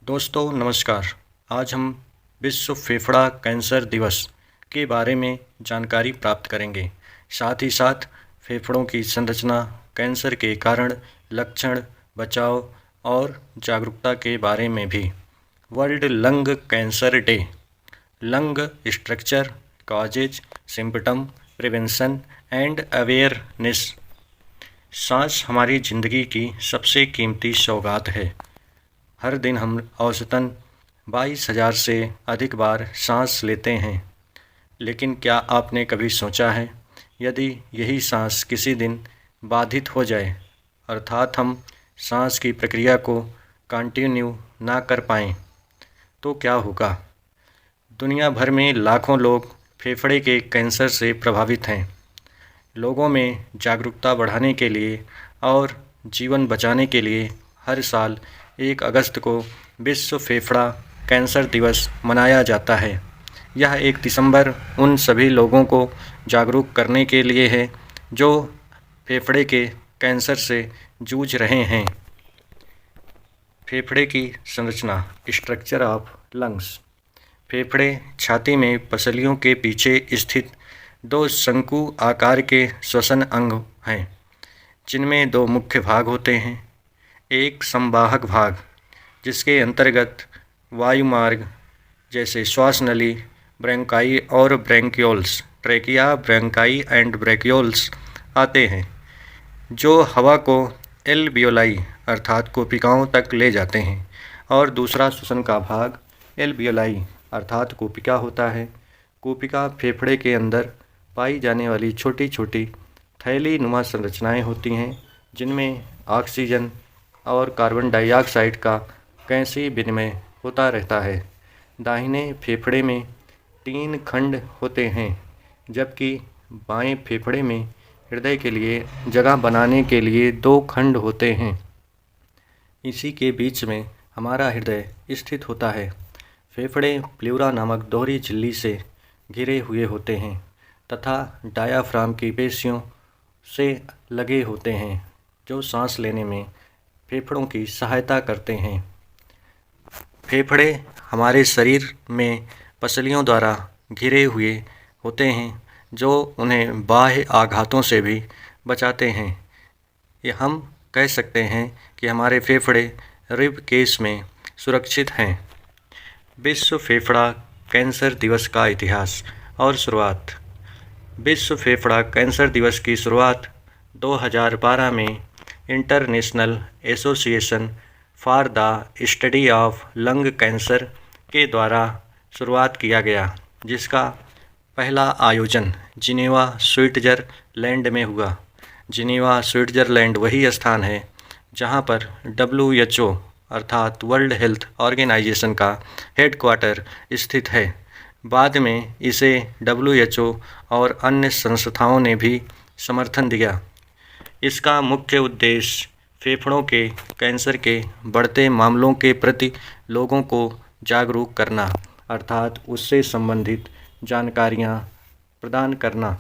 दोस्तों नमस्कार। आज हम विश्व फेफड़ा कैंसर दिवस के बारे में जानकारी प्राप्त करेंगे। साथ ही साथ फेफड़ों की संरचना, कैंसर के कारण, लक्षण, बचाव और जागरूकता के बारे में भी। World lung cancer day. Lung structure, causes, symptom, prevention and awareness. सांस हमारी ज़िंदगी की सबसे कीमती सौगात है। हर दिन हम औसतन 22,000 से अधिक बार सांस लेते हैं। लेकिन क्या आपने कभी सोचा है, यदि यही सांस किसी दिन बाधित हो जाए, अर्थात हम सांस की प्रक्रिया को कंटिन्यू ना कर पाएँ, तो क्या होगा? दुनिया भर में लाखों लोग फेफड़े के कैंसर से प्रभावित हैं। लोगों में जागरूकता बढ़ाने के लिए और जीवन बचाने के लिए हर साल 1 अगस्त को विश्व फेफड़ा कैंसर दिवस मनाया जाता है। यह 1 दिसंबर उन सभी लोगों को जागरूक करने के लिए है जो फेफड़े के कैंसर से जूझ रहे हैं। फेफड़े की संरचना, स्ट्रक्चर ऑफ लंग्स। फेफड़े छाती में पसलियों के पीछे स्थित 2 शंकु आकार के श्वसन अंग हैं, जिनमें 2 मुख्य भाग होते हैं। एक संवाहक भाग, जिसके अंतर्गत वायुमार्ग जैसे श्वास नली, ब्रोंकाई और ब्रैंकियोल्स, ट्रेकिया, ब्रोंकाई एंड ब्रैंकियोल्स आते हैं, जो हवा को एल्वियोलाई अर्थात कोशिकाओं तक ले जाते हैं। और दूसरा श्वसन का भाग एल्वियोलाई अर्थात कोशिका होता है। कोशिका फेफड़े के अंदर पाई जाने वाली छोटी छोटी थैली नुमा संरचनाएं होती हैं, जिनमें ऑक्सीजन और कार्बन डाइऑक्साइड का गैसीय विनिमय होता रहता है। दाहिने फेफड़े में 3 खंड होते हैं, जबकि बाएं फेफड़े में हृदय के लिए जगह बनाने के लिए 2 खंड होते हैं। इसी के बीच में हमारा हृदय स्थित होता है। फेफड़े प्लूरा नामक दोहरी झिल्ली से घिरे हुए होते हैं तथा डायाफ्राम की पेशियों से लगे होते हैं, जो सांस लेने में फेफड़ों की सहायता करते हैं। फेफड़े हमारे शरीर में पसलियों द्वारा घिरे हुए होते हैं, जो उन्हें बाह्य आघातों से भी बचाते हैं। ये हम कह सकते हैं कि हमारे फेफड़े रिब केस में सुरक्षित हैं। विश्व फेफड़ा कैंसर दिवस का इतिहास और शुरुआत। विश्व फेफड़ा कैंसर दिवस की शुरुआत 2012 में international association for the study of lung cancer के द्वारा शुरुआत किया गया, जिसका पहला आयोजन जिनेवा, स्विट्ज़रलैंड में हुआ। जिनेवा, स्विट्ज़रलैंड वही स्थान है जहां पर WHO अर्थात वर्ल्ड हेल्थ ऑर्गेनाइजेशन का हेडक्वार्टर स्थित है। बाद में इसे WHO और अन्य संस्थाओं ने भी समर्थन दिया। इसका मुख्य उद्देश्य फेफड़ों के कैंसर के बढ़ते मामलों के प्रति लोगों को जागरूक करना अर्थात उससे संबंधित जानकारियाँ प्रदान करना।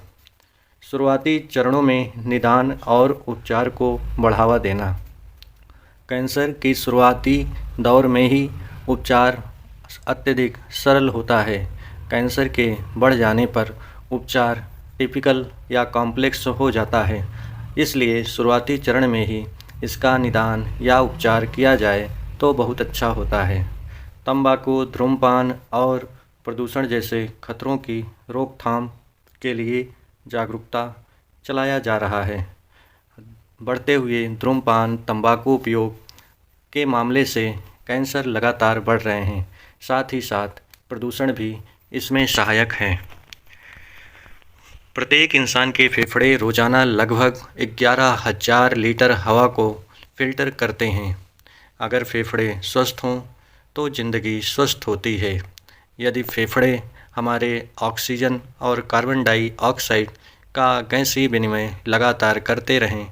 शुरुआती चरणों में निदान और उपचार को बढ़ावा देना। कैंसर की शुरुआती दौर में ही उपचार अत्यधिक सरल होता है। कैंसर के बढ़ जाने पर उपचार टिपिकल या कॉम्प्लेक्स हो जाता है, इसलिए शुरुआती चरण में ही इसका निदान या उपचार किया जाए तो बहुत अच्छा होता है। तंबाकू, धूम्रपान और प्रदूषण जैसे खतरों की रोकथाम के लिए जागरूकता चलाया जा रहा है। बढ़ते हुए धूम्रपान, तंबाकू उपयोग के मामले से कैंसर लगातार बढ़ रहे हैं। साथ ही साथ प्रदूषण भी इसमें सहायक है। प्रत्येक इंसान के फेफड़े रोजाना लगभग 11,000 लीटर हवा को फिल्टर करते हैं। अगर फेफड़े स्वस्थ हों तो ज़िंदगी स्वस्थ होती है। यदि फेफड़े हमारे ऑक्सीजन और कार्बन डाइऑक्साइड का गैसीय विनिमय लगातार करते रहें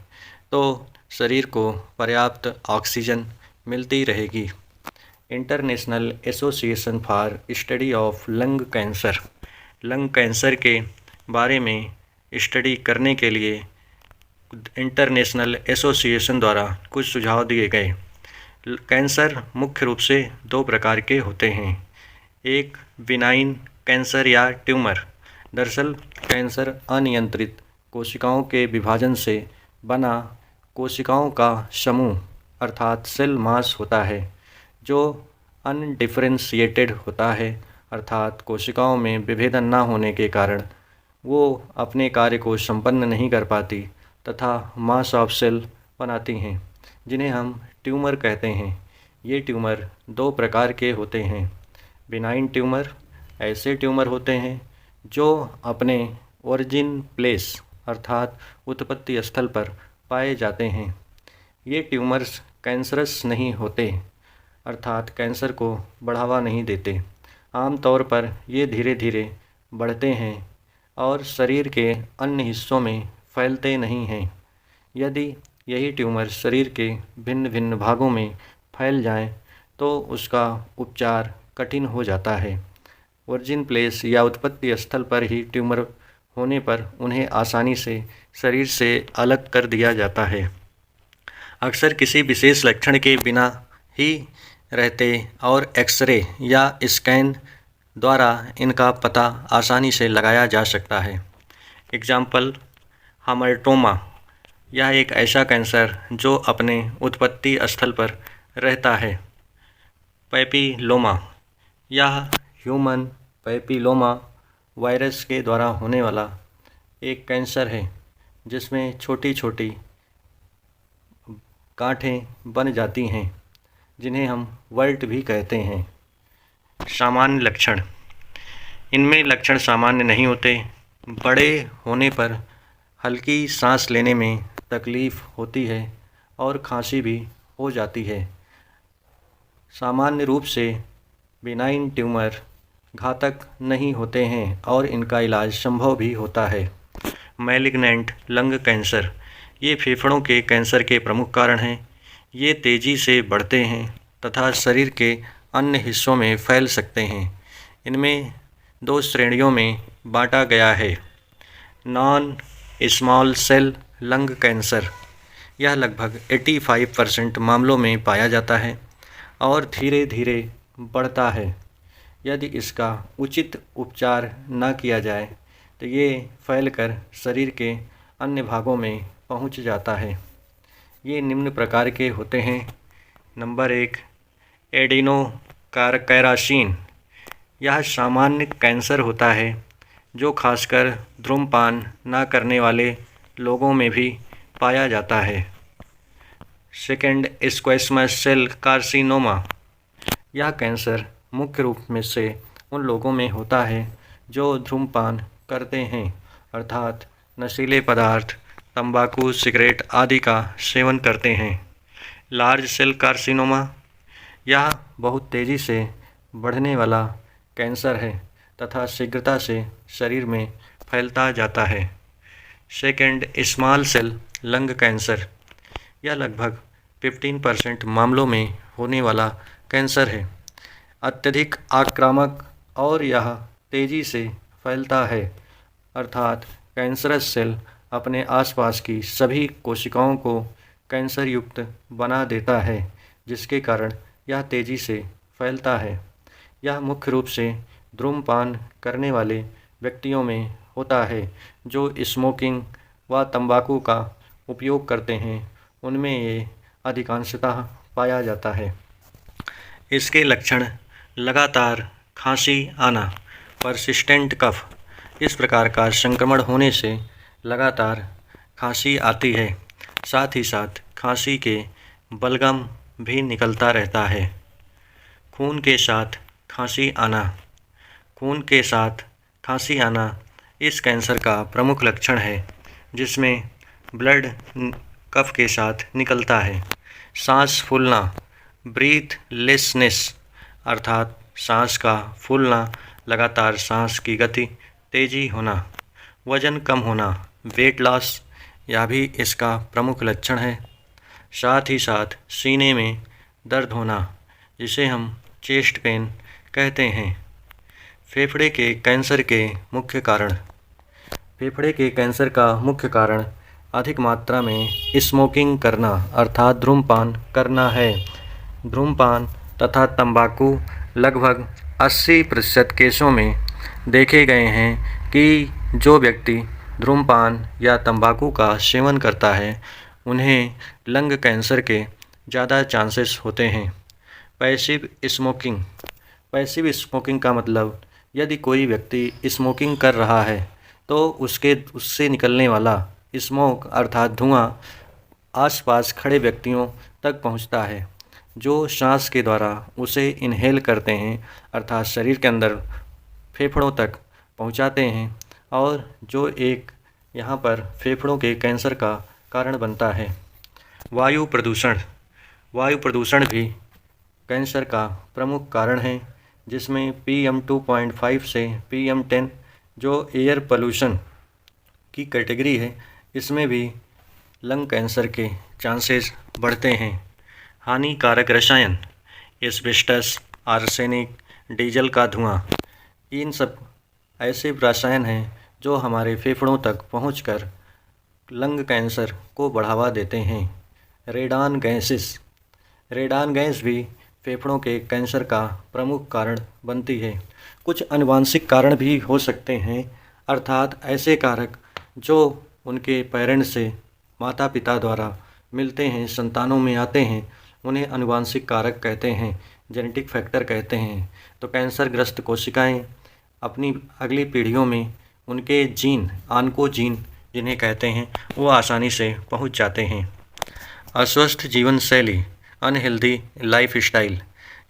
तो शरीर को पर्याप्त ऑक्सीजन मिलती रहेगी। International association for study of lung cancer के बारे में स्टडी करने के लिए इंटरनेशनल एसोसिएशन द्वारा कुछ सुझाव दिए गए। कैंसर मुख्य रूप से दो प्रकार के होते हैं। एक बिनाइन कैंसर या ट्यूमर। दरअसल कैंसर अनियंत्रित कोशिकाओं के विभाजन से बना कोशिकाओं का समूह अर्थात सेल मास होता है, जो अनडिफरेंशिएटेड होता है, अर्थात कोशिकाओं में विभेदन न होने के कारण वो अपने कार्य को संपन्न नहीं कर पाती तथा मास ऑफ सेल बनाती हैं, जिन्हें हम ट्यूमर कहते हैं। ये ट्यूमर दो प्रकार के होते हैं। बिनाइन ट्यूमर ऐसे ट्यूमर होते हैं जो अपने ओरिजिन प्लेस अर्थात उत्पत्ति स्थल पर पाए जाते हैं। ये ट्यूमर्स कैंसरस नहीं होते, अर्थात कैंसर को बढ़ावा नहीं देते। आमतौर पर ये धीरे धीरे बढ़ते हैं और शरीर के अन्य हिस्सों में फैलते नहीं हैं। यदि यही ट्यूमर शरीर के भिन्न भिन्न भागों में फैल जाएं, तो उसका उपचार कठिन हो जाता है। ओरिजिन प्लेस या उत्पत्ति स्थल पर ही ट्यूमर होने पर उन्हें आसानी से शरीर से अलग कर दिया जाता है। अक्सर किसी विशेष लक्षण के बिना ही रहते और एक्सरे या स्कैन द्वारा इनका पता आसानी से लगाया जा सकता है। एग्जाम्पल हामाटोमा। यह एक ऐसा कैंसर जो अपने उत्पत्ति स्थल पर रहता है। पैपिलोमा। यह ह्यूमन पैपिलोमा वायरस के द्वारा होने वाला एक कैंसर है, जिसमें छोटी छोटी गांठें बन जाती हैं, जिन्हें हम वर्ट भी कहते हैं। सामान्य लक्षण। इनमें लक्षण सामान्य नहीं होते। बड़े होने पर हल्की सांस लेने में तकलीफ़ होती है और खांसी भी हो जाती है। सामान्य रूप से बिनाइन ट्यूमर घातक नहीं होते हैं और इनका इलाज संभव भी होता है। Malignant lung cancer. ये फेफड़ों के कैंसर के प्रमुख कारण हैं। ये तेज़ी से बढ़ते हैं तथा शरीर के अन्य हिस्सों में फैल सकते हैं। इनमें दो श्रेणियों में बांटा गया है। Non small cell lung cancer. यह लगभग 85% मामलों में पाया जाता है और धीरे धीरे बढ़ता है। यदि इसका उचित उपचार न किया जाए तो ये फैलकर शरीर के अन्य भागों में पहुंच जाता है। ये निम्न प्रकार के होते हैं। नंबर 1, एडिनोकार्कारासिन। यह सामान्य कैंसर होता है जो खासकर धूम्रपान न करने वाले लोगों में भी पाया जाता है। Second, squamous cell carcinoma. यह कैंसर मुख्य रूप में से उन लोगों में होता है जो धूम्रपान करते हैं, अर्थात नशीले पदार्थ, तंबाकू, सिगरेट आदि का सेवन करते हैं। Large cell carcinoma. यह बहुत तेज़ी से बढ़ने वाला कैंसर है तथा शीघ्रता से शरीर में फैलता जाता है। Second, small cell lung cancer. यह लगभग 15% मामलों में होने वाला कैंसर है। अत्यधिक आक्रामक और यह तेज़ी से फैलता है, अर्थात कैंसरस सेल अपने आसपास की सभी कोशिकाओं को कैंसर युक्त बना देता है, जिसके कारण यह तेज़ी से फैलता है। यह मुख्य रूप से धूम्रपान करने वाले व्यक्तियों में होता है जो स्मोकिंग व तंबाकू का उपयोग करते हैं। उनमें ये अधिकांशतः पाया जाता है। इसके लक्षण लगातार खांसी आना, परसिस्टेंट कफ। इस प्रकार का संक्रमण होने से लगातार खांसी आती है, साथ ही साथ खांसी के बलगम भी निकलता रहता है। खून के साथ खांसी आना। खून के साथ खांसी आना इस कैंसर का प्रमुख लक्षण है, जिसमें ब्लड कफ के साथ निकलता है। सांस फूलना, ब्रीथलेसनेस, अर्थात सांस का फूलना, लगातार सांस की गति तेजी होना। वज़न कम होना, वेट लॉस, यह भी इसका प्रमुख लक्षण है। साथ ही साथ सीने में दर्द होना, जिसे हम चेस्ट पेन कहते हैं। फेफड़े के कैंसर के मुख्य कारण। फेफड़े के कैंसर का मुख्य कारण अधिक मात्रा में स्मोकिंग करना, अर्थात धूम्रपान करना है। धूम्रपान तथा तंबाकू लगभग 80% केसों में देखे गए हैं कि जो व्यक्ति धूम्रपान या तंबाकू का सेवन करता है उन्हें लंग कैंसर के ज़्यादा चांसेस होते हैं। Passive smoking. पैसिव स्मोकिंग का मतलब यदि कोई व्यक्ति स्मोकिंग कर रहा है तो उससे निकलने वाला स्मोक अर्थात धुआं आसपास खड़े व्यक्तियों तक पहुंचता है, जो सांस के द्वारा उसे इनहेल करते हैं अर्थात शरीर के अंदर फेफड़ों तक पहुंचाते हैं और जो एक यहाँ पर फेफड़ों के कैंसर का कारण बनता है। वायु प्रदूषण। वायु प्रदूषण भी कैंसर का प्रमुख कारण है, जिसमें PM 2.5 से PM 10 जो एयर पोल्यूशन की कैटेगरी है इसमें भी लंग कैंसर के चांसेस बढ़ते हैं। हानिकारक रसायन, एस्बेस्टस, आर्सेनिक, डीजल का धुआं, इन सब ऐसे रसायन हैं जो हमारे फेफड़ों तक पहुंचकर लंग कैंसर को बढ़ावा देते हैं। Radon gases. रेडान गैस भी फेफड़ों के कैंसर का प्रमुख कारण बनती है। कुछ आनुवंशिक कारण भी हो सकते हैं अर्थात ऐसे कारक जो उनके पेरेंट्स से माता पिता द्वारा मिलते हैं, संतानों में आते हैं, उन्हें आनुवंशिक कारक कहते हैं, जेनेटिक फैक्टर कहते हैं। तो कैंसरग्रस्त कोशिकाएं अपनी अगली पीढ़ियों में उनके जीन, ऑन्कोजीन जिन्हें कहते हैं, वो आसानी से पहुंच जाते हैं। अस्वस्थ जीवन शैली, अनहेल्दी लाइफ स्टाइल।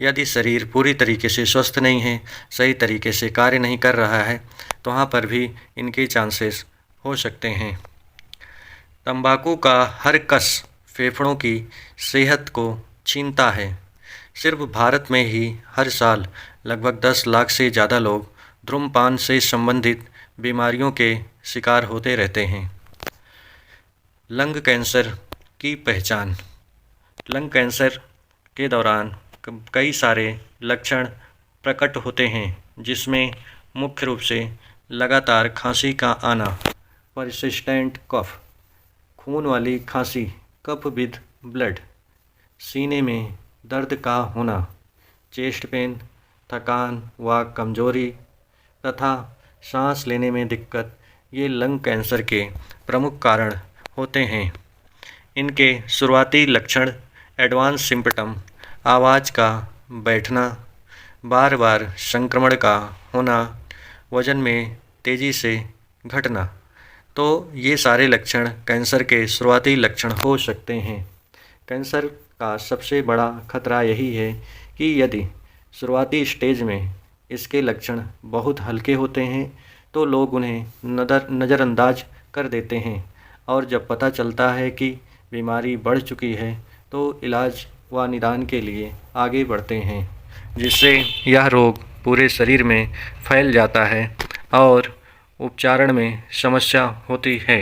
यदि शरीर पूरी तरीके से स्वस्थ नहीं है, सही तरीके से कार्य नहीं कर रहा है, तो वहाँ पर भी इनके चांसेस हो सकते हैं। तंबाकू का हर कस फेफड़ों की सेहत को छीनता है। सिर्फ भारत में ही हर साल लगभग 10 लाख से ज़्यादा लोग धूम्रपान से संबंधित बीमारियों के शिकार होते रहते हैं। लंग कैंसर की पहचान। लंग कैंसर के दौरान कई सारे लक्षण प्रकट होते हैं, जिसमें मुख्य रूप से लगातार खांसी का आना, परसिस्टेंट कफ, खून वाली खांसी, कफ विद ब्लड, सीने में दर्द का होना, चेस्ट पेन, थकान व कमजोरी तथा सांस लेने में दिक्कत, ये लंग कैंसर के प्रमुख कारण होते हैं। इनके शुरुआती लक्षण, एडवांस सिम्पटम, आवाज़ का बैठना, बार बार संक्रमण का होना, वजन में तेज़ी से घटना, तो ये सारे लक्षण कैंसर के शुरुआती लक्षण हो सकते हैं। कैंसर का सबसे बड़ा खतरा यही है कि यदि शुरुआती स्टेज में इसके लक्षण बहुत हल्के होते हैं तो लोग उन्हें नज़रअंदाज कर देते हैं और जब पता चलता है कि बीमारी बढ़ चुकी है तो इलाज व निदान के लिए आगे बढ़ते हैं, जिससे यह रोग पूरे शरीर में फैल जाता है और उपचारण में समस्या होती है।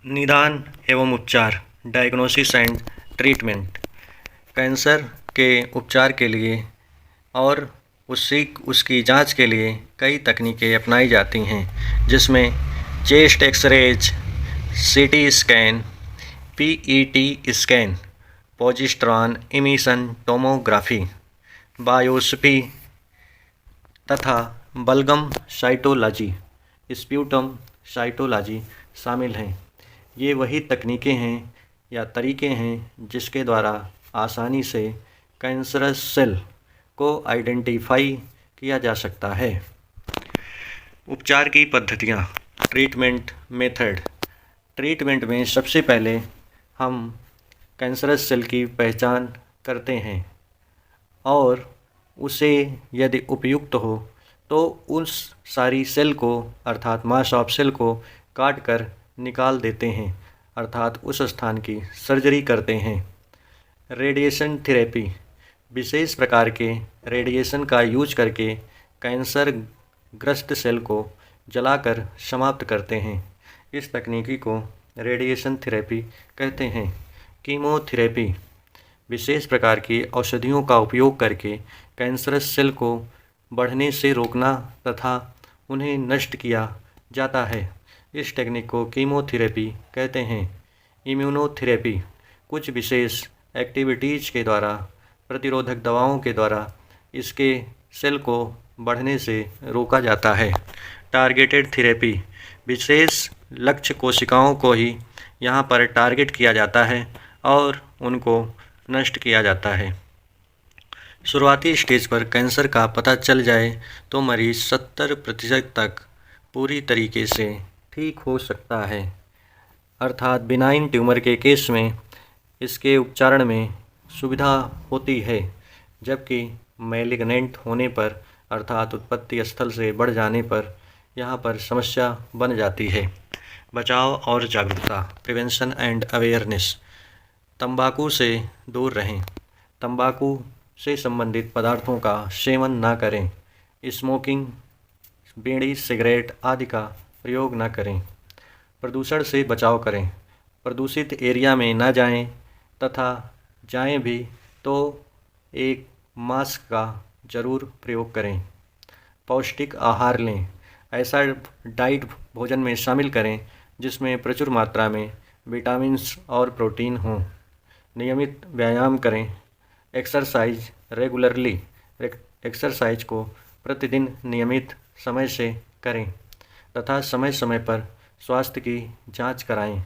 निदान एवं उपचार, डायग्नोसिस एंड ट्रीटमेंट। कैंसर के उपचार के लिए और उसकी जांच के लिए कई तकनीकें अपनाई जाती हैं, जिसमें chest x rays, CT scan, PET scan, positron emission tomography, biopsy तथा बलगम साइटोलॉजी, स्प्यूटम साइटोलॉजी शामिल हैं। ये वही तकनीकें हैं या तरीके हैं जिसके द्वारा आसानी से कैंसरस सेल को आइडेंटिफाई किया जा सकता है। उपचार की पद्धतियाँ। Treatment method. ट्रीटमेंट में सबसे पहले हम कैंसरस सेल की पहचान करते हैं और उसे यदि उपयुक्त हो तो उस सारी सेल को अर्थात मास ऑफ सेल को काट कर निकाल देते हैं, अर्थात उस स्थान की सर्जरी करते हैं। Radiation therapy. विशेष प्रकार के रेडिएशन का यूज करके कैंसर ग्रस्त सेल को जलाकर समाप्त करते हैं। इस तकनीकी को रेडिएशन थेरेपी कहते हैं। कीमोथेरेपी। विशेष प्रकार की औषधियों का उपयोग करके कैंसरस सेल को बढ़ने से रोकना तथा उन्हें नष्ट किया जाता है। इस टेक्निक को कीमोथेरेपी कहते हैं। इम्यूनोथेरेपी। कुछ विशेष एक्टिविटीज़ के द्वारा प्रतिरोधक दवाओं के द्वारा इसके सेल को बढ़ने से रोका जाता है। टारगेटेड थेरेपी, विशेष लक्ष्य कोशिकाओं को ही यहाँ पर टारगेट किया जाता है और उनको नष्ट किया जाता है। शुरुआती स्टेज पर कैंसर का पता चल जाए तो मरीज 70% तक पूरी तरीके से ठीक हो सकता है, अर्थात बिनाइन ट्यूमर के केस में इसके उपचारण में सुविधा होती है, जबकि मैलिग्नेंट होने पर अर्थात उत्पत्ति स्थल से बढ़ जाने पर यहाँ पर समस्या बन जाती है। बचाव और जागरूकता, प्रिवेंशन एंड अवेयरनेस। तंबाकू से दूर रहें। तंबाकू से संबंधित पदार्थों का सेवन न करें। स्मोकिंग, बीड़ी, सिगरेट आदि का प्रयोग न करें। प्रदूषण से बचाव करें। प्रदूषित एरिया में न जाएं तथा जाएं भी तो एक मास्क का ज़रूर प्रयोग करें। पौष्टिक आहार लें। ऐसा डाइट भोजन में शामिल करें जिसमें प्रचुर मात्रा में विटामिन्स और प्रोटीन हों। नियमित व्यायाम करें। Exercise regularly. एक्सरसाइज को प्रतिदिन नियमित समय से करें तथा समय समय पर स्वास्थ्य की जांच कराएं।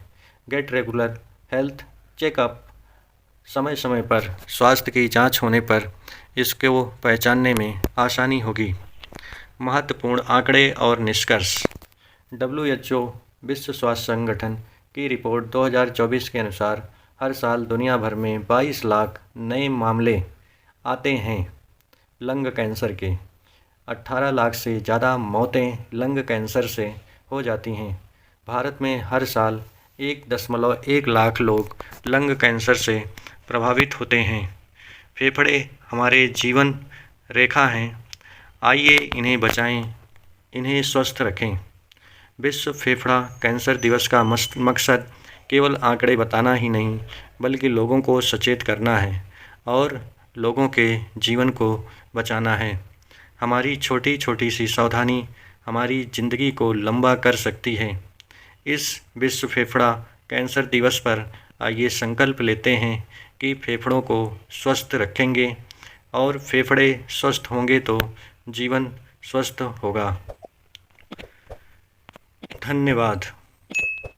Get regular health checkup. समय समय पर स्वास्थ्य की जांच होने पर इसको पहचानने में आसानी होगी। महत्वपूर्ण आंकड़े और निष्कर्ष। WHO विश्व स्वास्थ्य संगठन की रिपोर्ट 2024 के अनुसार हर साल दुनिया भर में 22 लाख नए मामले आते हैं लंग कैंसर के। 18 लाख से ज़्यादा मौतें लंग कैंसर से हो जाती हैं। भारत में हर साल 1.1 लाख लोग लंग कैंसर से प्रभावित होते हैं। फेफड़े हमारे जीवन रेखा हैं, आइए इन्हें बचाएं, इन्हें स्वस्थ रखें। विश्व फेफड़ा कैंसर दिवस का मकसद केवल आंकड़े बताना ही नहीं, बल्कि लोगों को सचेत करना है और लोगों के जीवन को बचाना है। हमारी छोटी छोटी सी सावधानी हमारी ज़िंदगी को लंबा कर सकती है। इस विश्व फेफड़ा कैंसर दिवस पर आइए संकल्प लेते हैं कि फेफड़ों को स्वस्थ रखेंगे और फेफड़े स्वस्थ होंगे तो जीवन स्वस्थ होगा। धन्यवाद।